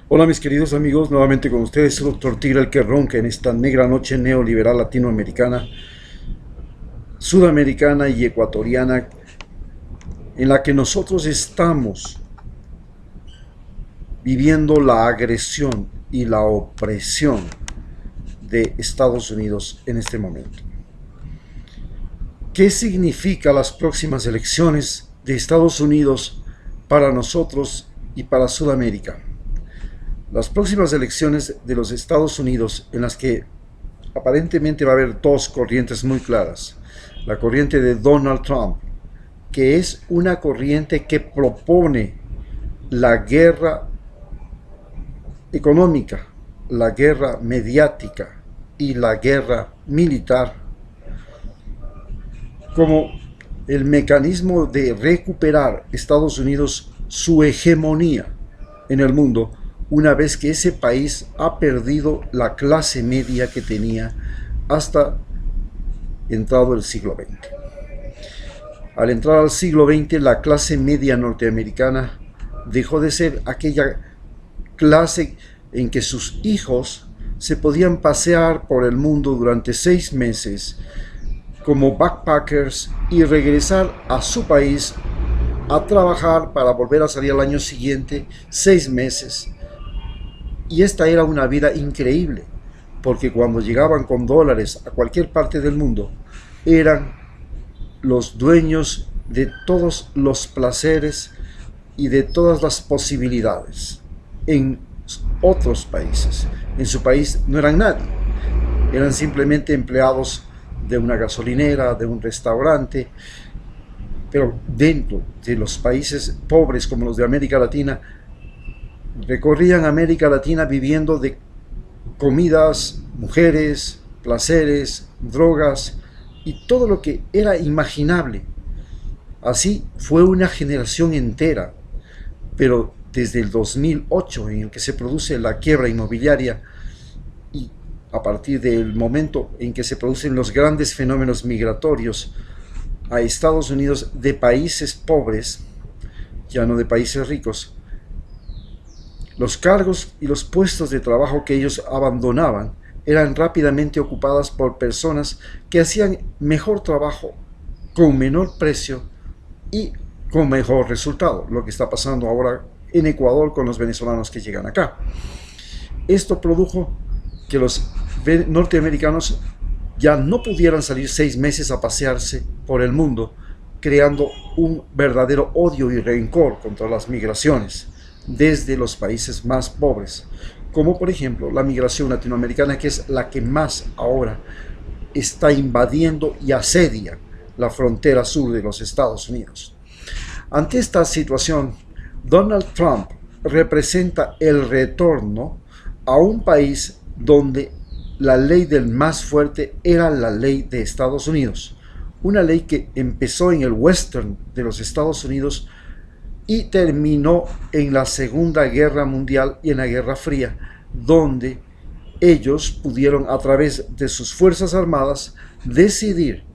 Hola mis queridos amigos, nuevamente con ustedes su doctor Tigre el que ronca en esta negra noche neoliberal latinoamericana, sudamericana y ecuatoriana en la que nosotros estamos viviendo la agresión y la opresión de Estados Unidos en este momento. ¿Qué significa las próximas elecciones de Estados Unidos para nosotros y para Sudamérica? Las próximas elecciones de los Estados Unidos, en las que aparentemente va a haber dos corrientes muy claras. La corriente de Donald Trump, que es una corriente que propone la guerra económica, la guerra mediática y la guerra militar como el mecanismo de recuperar Estados Unidos su hegemonía en el mundo una vez que ese país ha perdido la clase media que tenía hasta entrado el siglo XX. Al entrar al siglo XX, la clase media norteamericana dejó de ser aquella clase en que sus hijos se podían pasear por el mundo durante 6 meses como backpackers y regresar a su país a trabajar para volver a salir al año siguiente 6 meses. Y esta era una vida increíble, porque cuando llegaban con dólares a cualquier parte del mundo, eran los dueños de todos los placeres y de todas las posibilidades en otros países. En su país no eran nadie, eran simplemente empleados de una gasolinera, de un restaurante, pero dentro de los países pobres como los de América Latina, recorrían América Latina viviendo de comidas, mujeres, placeres, drogas y todo lo que era imaginable. Así fue una generación entera, pero desde el 2008 en el que se produce la quiebra inmobiliaria y a partir del momento en que se producen los grandes fenómenos migratorios a Estados Unidos de países pobres, ya no de países ricos, los cargos y los puestos de trabajo que ellos abandonaban eran rápidamente ocupadas por personas que hacían mejor trabajo con menor precio y con mejor resultado, lo que está pasando ahora en Ecuador con los venezolanos que llegan acá. Esto produjo que los norteamericanos ya no pudieran salir 6 meses a pasearse por el mundo, creando un verdadero odio y rencor contra las migraciones desde los países más pobres, como por ejemplo la migración latinoamericana, que es la que más ahora está invadiendo y asedia la frontera sur de los Estados Unidos. Ante esta situación, Donald Trump representa el retorno a un país donde la ley del más fuerte era la ley de Estados Unidos, una ley que empezó en el western de los Estados Unidos y terminó en la Segunda Guerra Mundial y en la Guerra Fría, donde ellos pudieron a través de sus fuerzas armadas decidir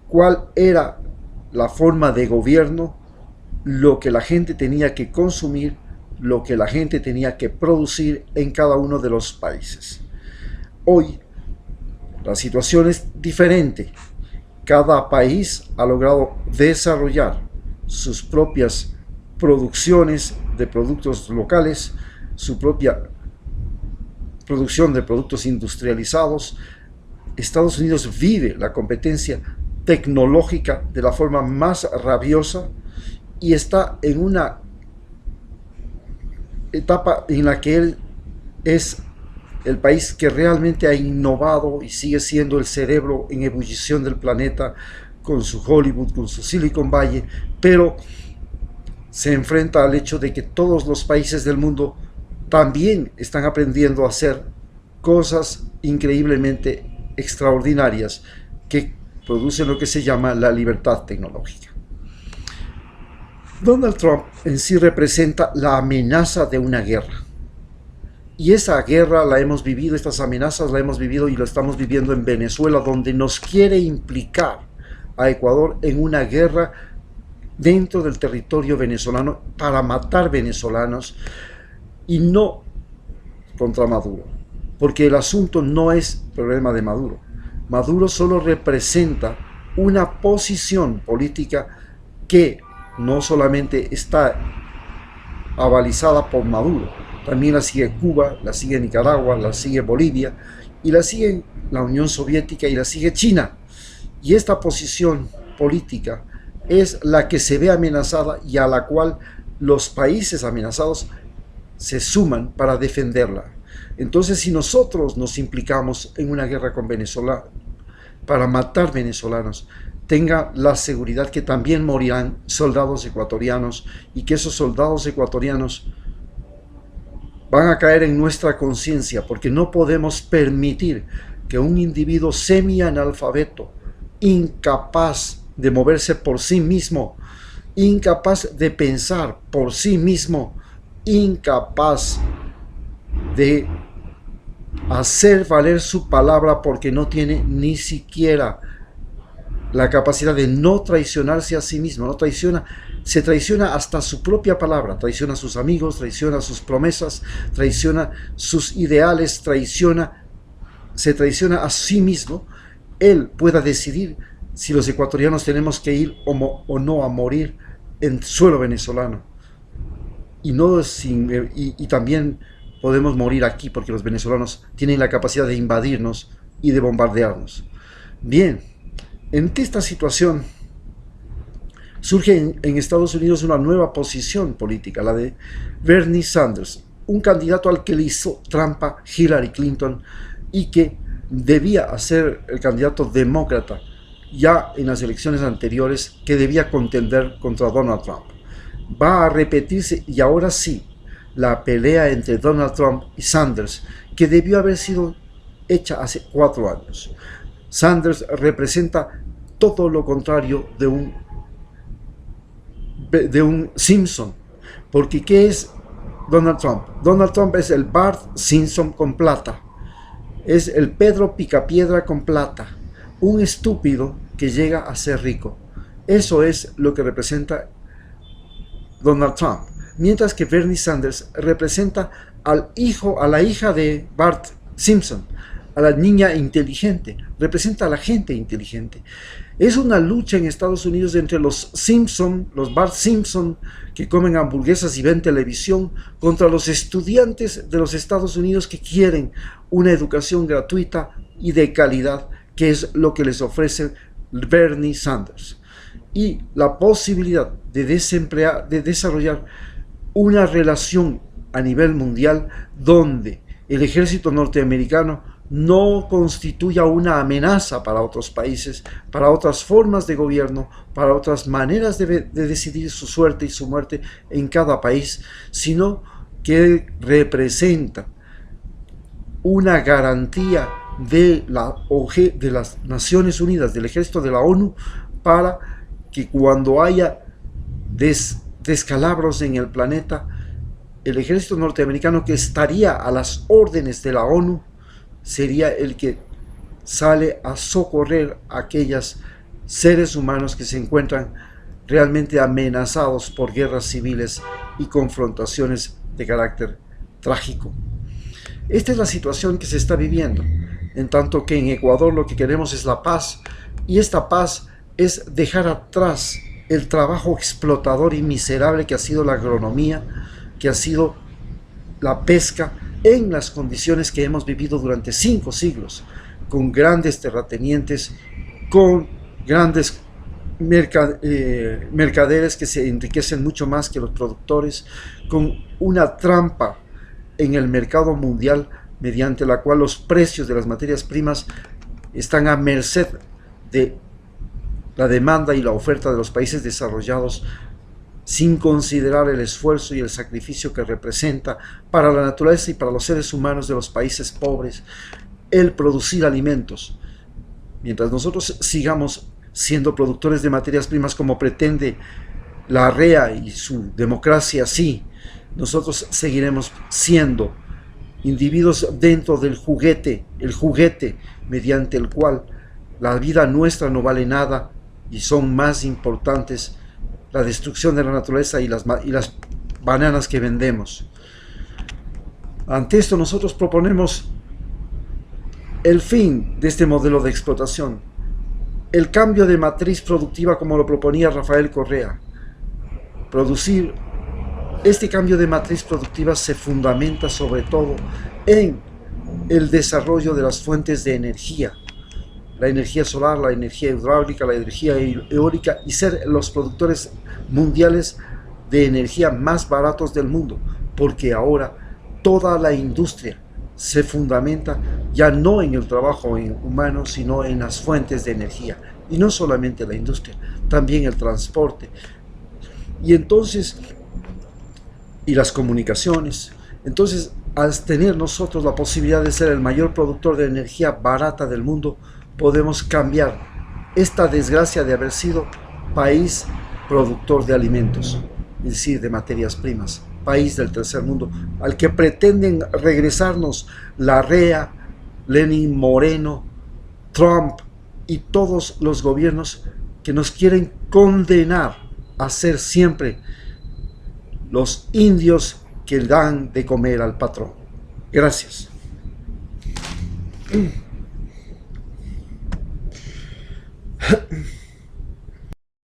cuál era la forma de gobierno, lo que la gente tenía que consumir, lo que la gente tenía que producir en cada uno de los países. Hoy la situación es diferente. Cada país ha logrado desarrollar sus propias producciones de productos locales, su propia producción de productos industrializados. Estados Unidos vive la competencia tecnológica de la forma más rabiosa y está en una etapa en la que él es el país que realmente ha innovado y sigue siendo el cerebro en ebullición del planeta con su Hollywood, con su Silicon Valley, pero se enfrenta al hecho de que todos los países del mundo también están aprendiendo a hacer cosas increíblemente extraordinarias que producen lo que se llama la libertad tecnológica. Donald Trump en sí representa la amenaza de una guerra. Y esa guerra la hemos vivido, estas amenazas la hemos vivido y lo estamos viviendo en Venezuela, donde nos quiere implicar a Ecuador en una guerra dentro del territorio venezolano para matar venezolanos y no contra Maduro, porque el asunto no es problema de Maduro. Maduro solo representa una posición política que no solamente está avalizada por Maduro, también la sigue Cuba, la sigue Nicaragua, la sigue Bolivia, y la sigue la Unión Soviética y la sigue China. Y esta posición política es la que se ve amenazada y a la cual los países amenazados se suman para defenderla. Entonces, si nosotros nos implicamos en una guerra con Venezuela para matar venezolanos, tenga la seguridad que también morirán soldados ecuatorianos y que esos soldados ecuatorianos van a caer en nuestra conciencia, porque no podemos permitir que un individuo semi-analfabeto, incapaz de moverse por sí mismo, incapaz de pensar por sí mismo, incapaz de hacer valer su palabra porque no tiene ni siquiera la capacidad de no traicionarse a sí mismo, no traiciona, se traiciona hasta su propia palabra, traiciona a sus amigos, traiciona sus promesas, traiciona sus ideales, se traiciona a sí mismo. Él pueda decidir si los ecuatorianos tenemos que ir o no a morir en suelo venezolano. Y también podemos morir aquí porque los venezolanos tienen la capacidad de invadirnos y de bombardearnos. Bien, en esta situación surge en Estados Unidos una nueva posición política, la de Bernie Sanders, un candidato al que le hizo trampa Hillary Clinton y que debía ser el candidato demócrata ya en las elecciones anteriores, que debía contender contra Donald Trump. Va a repetirse, y ahora sí, la pelea entre Donald Trump y Sanders, que debió haber sido hecha hace 4 años. Sanders representa todo lo contrario de un Simpson, porque ¿qué es Donald Trump? Donald Trump es el Bart Simpson con plata, es el Pedro Picapiedra con plata, un estúpido que llega a ser rico. Eso es lo que representa Donald Trump, mientras que Bernie Sanders representa a la hija de Bart Simpson, a la niña inteligente, representa a la gente inteligente. Es una lucha en Estados Unidos entre los Simpson, los Bart Simpson, que comen hamburguesas y ven televisión, contra los estudiantes de los Estados Unidos que quieren una educación gratuita y de calidad, que es lo que les ofrece Bernie Sanders. Y la posibilidad de desarrollar una relación a nivel mundial donde el ejército norteamericano no constituya una amenaza para otros países, para otras formas de gobierno, para otras maneras de decidir su suerte y su muerte en cada país, sino que representa una garantía de las Naciones Unidas, del ejército de la ONU, para que cuando haya descalabros en el planeta, el ejército norteamericano, que estaría a las órdenes de la ONU, sería el que sale a socorrer a aquellos seres humanos que se encuentran realmente amenazados por guerras civiles y confrontaciones de carácter trágico. Esta es la situación que se está viviendo, en tanto que en Ecuador lo que queremos es la paz, y esta paz es dejar atrás el trabajo explotador y miserable que ha sido la agronomía, que ha sido la pesca, en las condiciones que hemos vivido durante 5 siglos, con grandes terratenientes, con grandes mercaderes que se enriquecen mucho más que los productores, con una trampa en el mercado mundial mediante la cual los precios de las materias primas están a merced de la demanda y la oferta de los países desarrollados, sin considerar el esfuerzo y el sacrificio que representa para la naturaleza y para los seres humanos de los países pobres el producir alimentos. Mientras nosotros sigamos siendo productores de materias primas como pretende la REA y su democracia, sí, nosotros seguiremos siendo individuos dentro del juguete, el juguete mediante el cual la vida nuestra no vale nada y son más importantes la destrucción de la naturaleza y las bananas que vendemos. Ante esto nosotros proponemos el fin de este modelo de explotación, el cambio de matriz productiva como lo proponía Rafael Correa. Este cambio de matriz productiva se fundamenta sobre todo en el desarrollo de las fuentes de energía, la energía solar, la energía hidráulica, la energía eólica, y ser los productores mundiales de energía más baratos del mundo, porque ahora toda la industria se fundamenta ya no en el trabajo humano, sino en las fuentes de energía. Y no solamente la industria, también el transporte. Y entonces, y las comunicaciones. Entonces, al tener nosotros la posibilidad de ser el mayor productor de energía barata del mundo, podemos cambiar esta desgracia de haber sido país productor de alimentos, es decir, de materias primas, país del tercer mundo, al que pretenden regresarnos Larrea, Lenin Moreno, Trump y todos los gobiernos que nos quieren condenar a ser siempre los indios que dan de comer al patrón. Gracias.